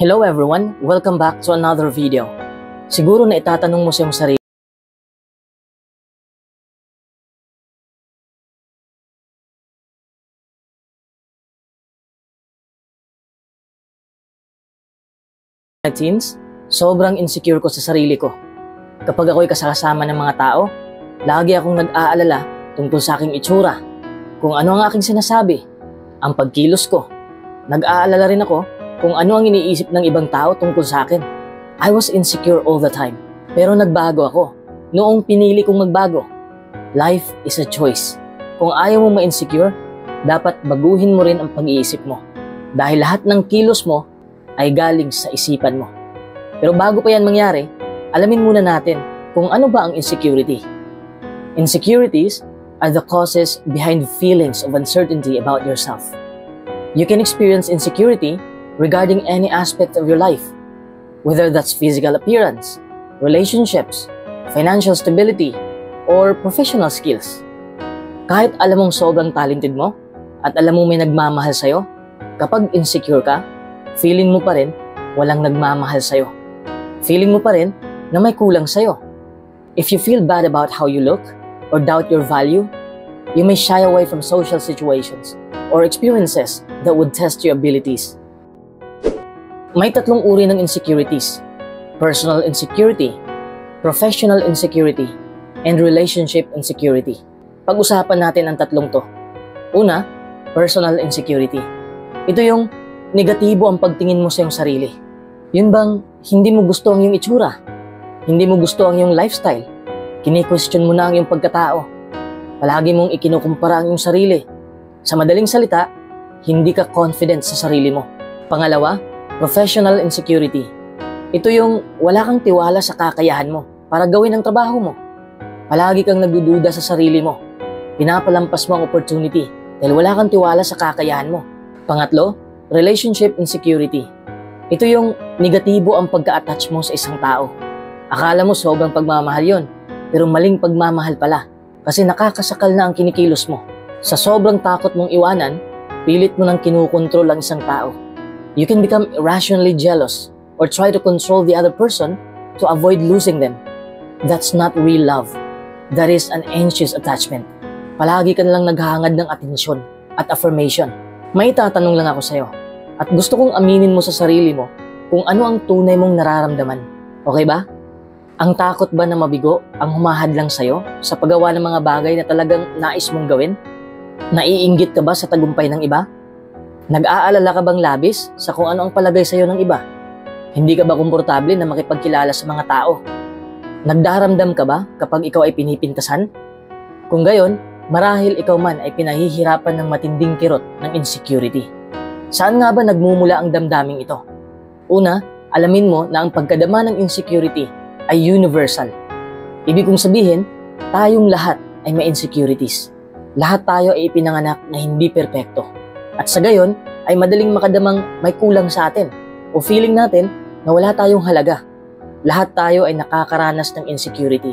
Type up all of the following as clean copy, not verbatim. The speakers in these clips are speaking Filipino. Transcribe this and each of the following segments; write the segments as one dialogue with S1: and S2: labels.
S1: Hello everyone! Welcome back to another video. Siguro na itatanong mo sa iyong sarili teens, sobrang insecure ko sa sarili ko. Kapag ako'y kasama ng mga tao, lagi akong nag-aalala tungkol sa aking itsura, kung ano ang aking sinasabi, ang pagkilos ko. Nag-aalala rin ako kung ano ang iniisip ng ibang tao tungkol sa akin. I was insecure all the time. Pero nagbago ako. Noong pinili kong magbago. Life is a choice. Kung ayaw mo ma-insecure, dapat baguhin mo rin ang pag-iisip mo. Dahil lahat ng kilos mo ay galing sa isipan mo. Pero bago pa yan mangyari, alamin muna natin kung ano ba ang insecurity. Insecurities are the causes behind feelings of uncertainty about yourself. You can experience insecurity regarding any aspect of your life, whether that's physical appearance, relationships, financial stability, or professional skills. Kahit alam mong sobrang talented mo at alam mong may nagmamahal sa'yo, kapag insecure ka, feeling mo pa rin walang nagmamahal sa'yo. Feeling mo pa rin na may kulang sa'yo. If you feel bad about how you look or doubt your value, you may shy away from social situations or experiences that would test your abilities. May tatlong uri ng insecurities: personal insecurity, professional insecurity, and relationship insecurity. Pag-usapan natin ang tatlong to. Una, personal insecurity. Ito yung negatibo ang pagtingin mo sa iyong sarili. Yun bang hindi mo gusto ang iyong itsura? Hindi mo gusto ang iyong lifestyle? Kini-question mo na ang iyong pagkatao? Palagi mong ikinukumpara ang iyong sarili. Sa madaling salita, hindi ka confident sa sarili mo. Pangalawa, professional insecurity. Ito yung wala kang tiwala sa kakayahan mo para gawin ang trabaho mo. Palagi kang nagdududa sa sarili mo. Pinapalampas mo ang opportunity dahil wala kang tiwala sa kakayahan mo. Pangatlo, relationship insecurity. Ito yung negatibo ang pagka-attach mo sa isang tao. Akala mo sobrang pagmamahal yon, pero maling pagmamahal pala kasi nakakasakal na ang kinikilos mo. Sa sobrang takot mong iwanan, pilit mo nang kinukontrol ang isang tao. You can become irrationally jealous or try to control the other person to avoid losing them. That's not real love. That is an anxious attachment. Palagi ka nalang naghahangad ng atensyon at affirmation. May tatanong lang ako sa'yo at gusto kong aminin mo sa sarili mo kung ano ang tunay mong nararamdaman. Okay ba? Ang takot ba na mabigo ang humahadlang sa'yo sa paggawa ng mga bagay na talagang nais mong gawin? Naiinggit ka ba sa tagumpay ng iba? Nag-aalala ka bang labis sa kung ano ang palagay sa'yo ng iba? Hindi ka ba komportable na makipagkilala sa mga tao? Nagdaramdam ka ba kapag ikaw ay pinipintasan? Kung gayon, marahil ikaw man ay pinahihirapan ng matinding kirot ng insecurity. Saan nga ba nagmumula ang damdaming ito? Una, alamin mo na ang pagkadama ng insecurity ay universal. Ibig kong sabihin, tayong lahat ay may insecurities. Lahat tayo ay ipinanganak na hindi perpekto. At sa gayon, ay madaling makadamang may kulang sa atin o feeling natin na wala tayong halaga. Lahat tayo ay nakakaranas ng insecurity,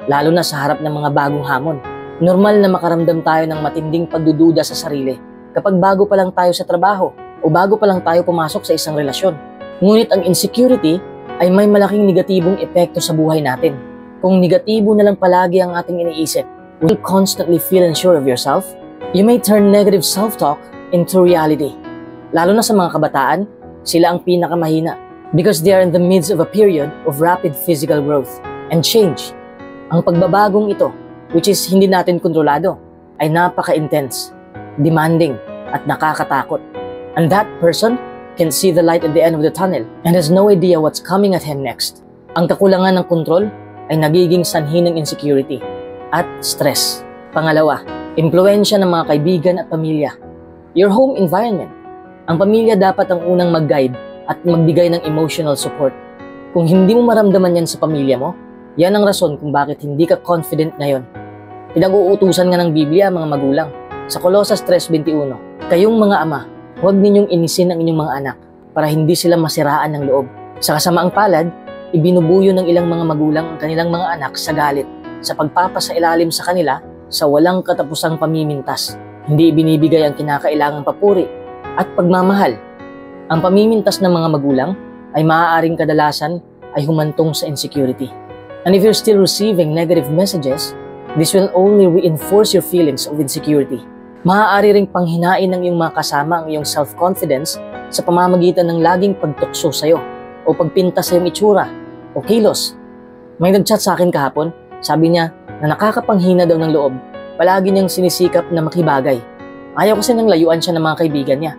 S1: lalo na sa harap ng mga bagong hamon. Normal na makaramdam tayo ng matinding pagdududa sa sarili kapag bago pa lang tayo sa trabaho o bago pa lang tayo pumasok sa isang relasyon. Ngunit ang insecurity ay may malaking negatibong epekto sa buhay natin. Kung negatibo na lang palagi ang ating iniisip, will you constantly feel unsure of yourself? You may turn negative self-talk into reality. Lalo na sa mga kabataan, sila ang pinakamahina because they are in the midst of a period of rapid physical growth and change. Ang pagbabagong ito, which is hindi natin kontrolado, ay napaka-intense, demanding, at nakakatakot. And that person can see the light at the end of the tunnel and has no idea what's coming at him next. Ang kakulangan ng kontrol ay nagiging sanhi ng insecurity at stress. Pangalawa, impluwensya ng mga kaibigan at pamilya. Your home environment. Ang pamilya dapat ang unang mag-guide at magbigay ng emotional support. Kung hindi mo maramdaman yan sa pamilya mo, yan ang rason kung bakit hindi ka confident ngayon. Pinag-uutusan nga ng Biblia mga magulang. Sa Colosas 3:21, kayong mga ama, huwag ninyong inisin ang inyong mga anak para hindi sila masiraan ng loob. Sa kasamaang palad, ibinubuyo ng ilang mga magulang ang kanilang mga anak sa galit, sa pagpapasailalim sa kanila sa walang katapusang pamimintas. Hindi ibinibigay ang kinakailangang papuri at pagmamahal. Ang pamimintas ng mga magulang ay maaaring kadalasan ay humantong sa insecurity. And if you're still receiving negative messages, this will only reinforce your feelings of insecurity. Maaari ring panghinain ng iyong mga kasama ang iyong self-confidence sa pamamagitan ng laging pagtukso sa'yo o pagpinta sa iyong itsura o kilos. May nag-chat sa akin kahapon, sabi niya na nakakapanghina daw ng loob, palagi niyang sinisikap na makibagay. Ayaw kasi nang layuan siya ng mga kaibigan niya.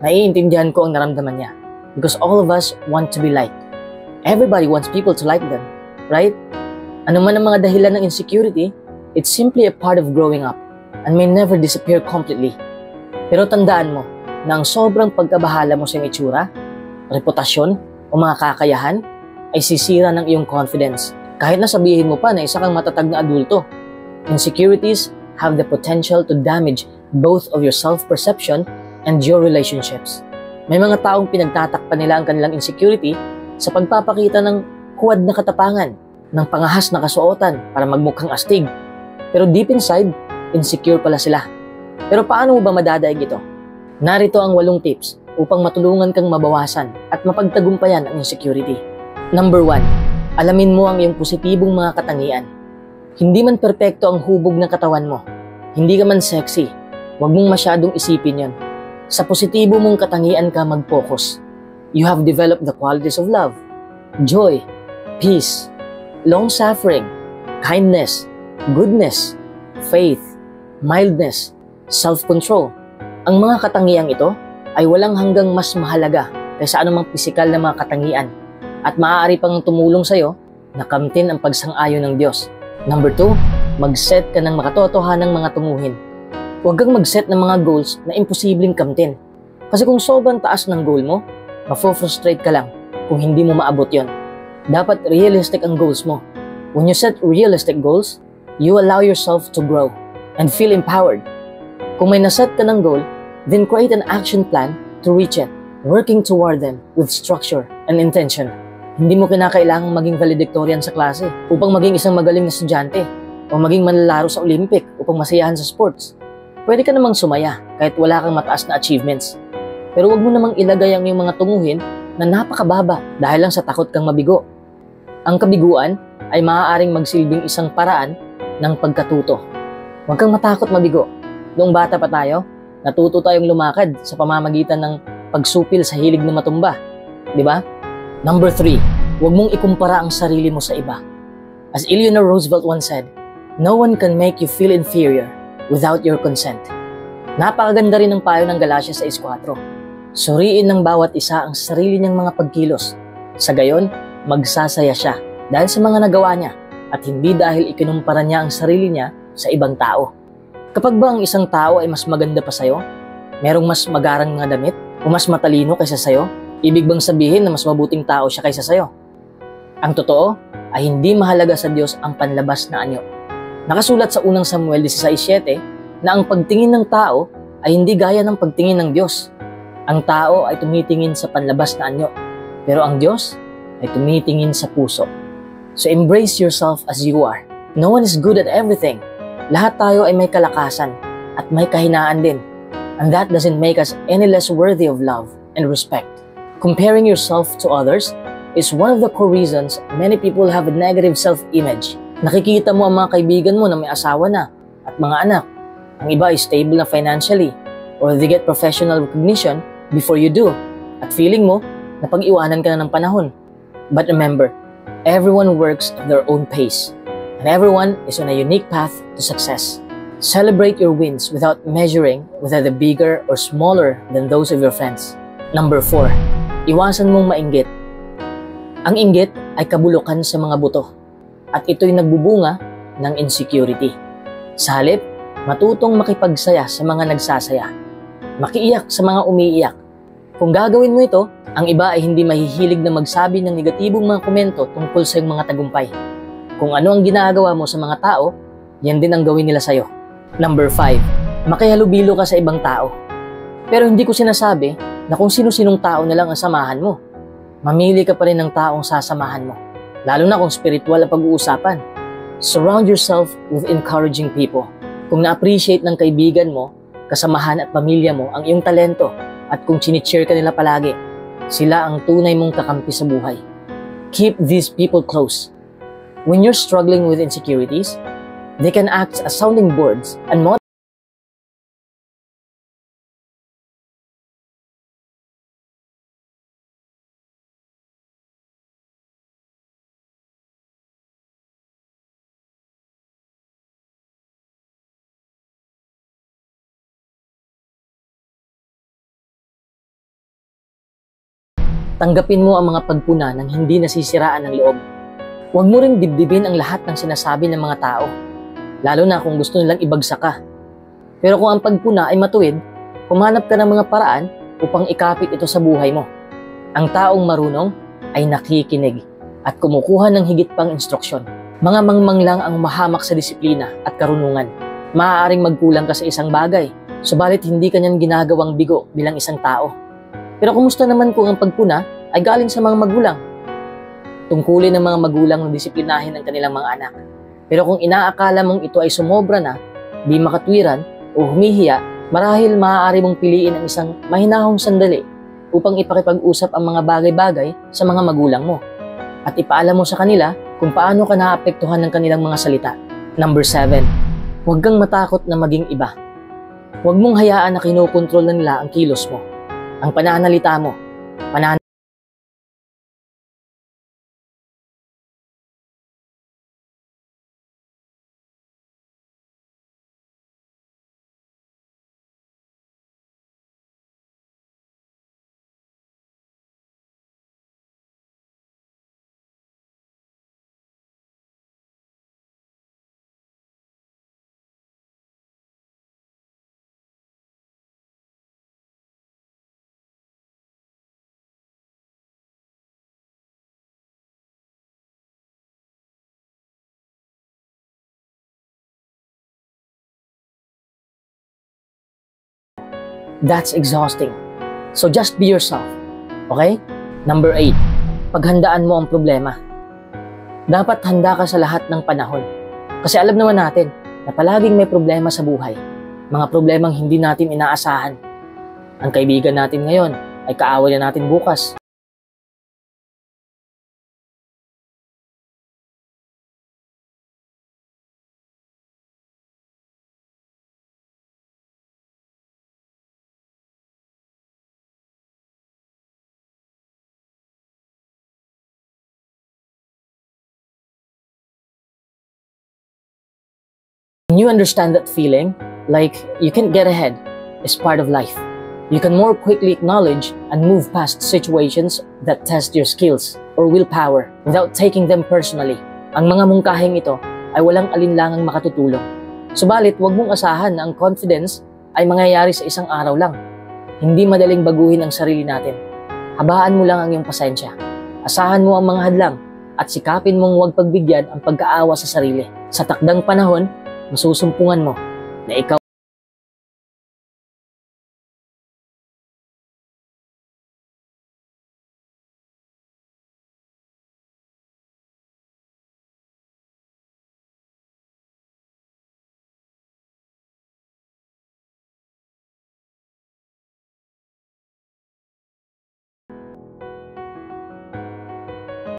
S1: Naiintindihan ko ang naramdaman niya because all of us want to be liked. Everybody wants people to like them, right? Ano man ang mga dahilan ng insecurity, it's simply a part of growing up and may never disappear completely. Pero tandaan mo na ang sobrang pagkabahala mo sa iyong itsura, reputasyon o mga kakayahan ay sisira ng iyong confidence. Kahit na sabihin mo pa na isa kang matatag na adulto, insecurities have the potential to damage both of your self-perception and your relationships. May mga taong pinagtatakpan nila ang kanilang insecurity sa pagpapakita ng huwad na katapangan, ng pangahas na kasuotan para magmukhang astig. Pero deep inside, insecure pala sila. Pero paano mo ba madadaig ito? Narito ang 8 tips upang matulungan kang mabawasan at mapagtagumpayan ang insecurity. Number 1, alamin mo ang iyong positibong mga katangian. Hindi man perpekto ang hubog ng katawan mo. Hindi ka man sexy. Huwag mong masyadong isipin yon. Sa positibo mong katangian ka mag-focus. You have developed the qualities of love, joy, peace, long-suffering, kindness, goodness, faith, mildness, self-control. Ang mga katangiang ito ay walang hanggang mas mahalaga kaysa anumang pisikal na mga katangian at maaari pang tumulong sa iyo na kamtin ang pagsang-ayon ng Diyos. Number 2, mag-set ka ng makatotohanang mga tunguhin. Huwag kang mag-set ng mga goals na imposibleng kamtin. Kasi kung sobrang taas ng goal mo, mafo-frustrate ka lang kung hindi mo maabot yon. Dapat realistic ang goals mo. When you set realistic goals, you allow yourself to grow and feel empowered. Kung may naset ka ng goal, then create an action plan to reach it, working toward them with structure and intention. Hindi mo kinakailangang maging valedictorian sa klase upang maging isang magaling na estudyante o maging manlalaro sa Olympic upang masayahan sa sports. Pwede ka namang sumaya kahit wala kang mataas na achievements. Pero wag mo namang ilagay ang iyong mga tunguhin na napakababa dahil lang sa takot kang mabigo. Ang kabiguan ay maaaring magsilbing isang paraan ng pagkatuto. Huwag kang matakot mabigo. Noong bata pa tayo, natuto tayong lumakad sa pamamagitan ng pagsupil sa hilig na matumba. Di ba? Number 3, huwag mong ikumpara ang sarili mo sa iba. As Eleanor Roosevelt once said, no one can make you feel inferior without your consent. Napakaganda rin ng payo ng Galatia 6:4. Suriin ng bawat isa ang sarili niyang mga pagkilos. Sa gayon, magsasaya siya dahil sa mga nagawa niya at hindi dahil ikinumpara niya ang sarili niya sa ibang tao. Kapag ba ang isang tao ay mas maganda pa sa'yo, merong mas magarang mga damit o mas matalino kaysa sa'yo, ibig bang sabihin na mas mabuting tao siya kaysa sa'yo? Ang totoo ay hindi mahalaga sa Diyos ang panlabas na anyo. Nakasulat sa unang Samuel 16:7 na ang pagtingin ng tao ay hindi gaya ng pagtingin ng Diyos. Ang tao ay tumitingin sa panlabas na anyo, pero ang Diyos ay tumitingin sa puso. So embrace yourself as you are. No one is good at everything. Lahat tayo ay may kalakasan at may kahinaan din. And that doesn't make us any less worthy of love and respect. Comparing yourself to others is one of the core reasons many people have a negative self-image. Nakikita mo ang mga kaibigan mo na may asawa na at mga anak. Ang iba ay stable na financially or they get professional recognition before you do. At feeling mo na pag-iwanan ka na ng panahon. But remember, everyone works at their own pace and everyone is on a unique path to success. Celebrate your wins without measuring whether they're bigger or smaller than those of your friends. Number 4, iwasan mong mainggit. Ang inggit ay kabulukan sa mga buto at ito'y nagbubunga ng insecurity. Sa halip, matutong makipagsaya sa mga nagsasaya, makiiyak sa mga umiiyak. Kung gagawin mo ito, ang iba ay hindi mahihilig na magsabi ng negatibong mga komento tungkol sa iyong mga tagumpay. Kung ano ang ginagawa mo sa mga tao, yan din ang gawin nila sa'yo. Number 5, makihalubilo ka sa ibang tao. Pero hindi ko sinasabi na kung sino-sinong tao na lang ang samahan mo. Mamili ka pa rin ng taong sasamahan mo, lalo na kung spiritual ang pag-uusapan. Surround yourself with encouraging people. Kung na-appreciate ng kaibigan mo, kasamahan at pamilya mo ang iyong talento at kung chini-cheer ka nila palagi, Sila ang tunay mong kakampi sa buhay. Keep these people close. When you're struggling with insecurities, they can act as sounding boards and tanggapin mo ang mga pagpuna ng hindi nasisiraan ng loob. Huwag mo ring dibdibin ang lahat ng sinasabi ng mga tao, lalo na kung gusto nilang ibagsak ka. Pero kung ang pagpuna ay matuwid, humanap ka ng mga paraan upang ikapit ito sa buhay mo. Ang taong marunong ay nakikinig at kumukuha ng higit pang instruksyon. Mga mangmang lang ang mahamak sa disiplina at karunungan. Maaaring magkulang ka sa isang bagay, subalit hindi ka niyan ginagawang bigo bilang isang tao. Pero kumusta naman kung ang pagpuna ay galing sa mga magulang? Tungkulin ng mga magulang na disiplinahin ang kanilang mga anak. Pero kung inaakala mong ito ay sumobra na, di makatwiran o humihiya, marahil maaari mong piliin ang isang mahinahong sandali upang ipakipag-usap ang mga bagay-bagay sa mga magulang mo. At ipaalam mo sa kanila kung paano ka naapektuhan ng kanilang mga salita. Number 7. Huwag kang matakot na maging iba. Huwag mong hayaan na kinokontrol na nila ang kilos mo. Ang pananalita mo, that's exhausting. So just be yourself. Okay? Number 8. Paghandaan mo ang problema. Dapat handa ka sa lahat ng panahon. Kasi alam naman natin na palaging may problema sa buhay. Mga problemang hindi natin inaasahan. Ang kaibigan natin ngayon ay kaaway na natin bukas. When you understand that feeling, like you can't get ahead, is part of life. You can more quickly acknowledge and move past situations that test your skills or willpower without taking them personally. Ang mga mungkahing ito ay walang alinlangang makatutulong. Subalit, huwag mong asahan na ang confidence ay mangyayari sa isang araw lang. Hindi madaling baguhin ang sarili natin. Habaan mo lang ang iyong pasensya. Asahan mo ang mga hadlang at sikapin mong huwag pagbigyan ang pagkaawa sa sarili. Sa takdang panahon, masusumpungan mo na ikaw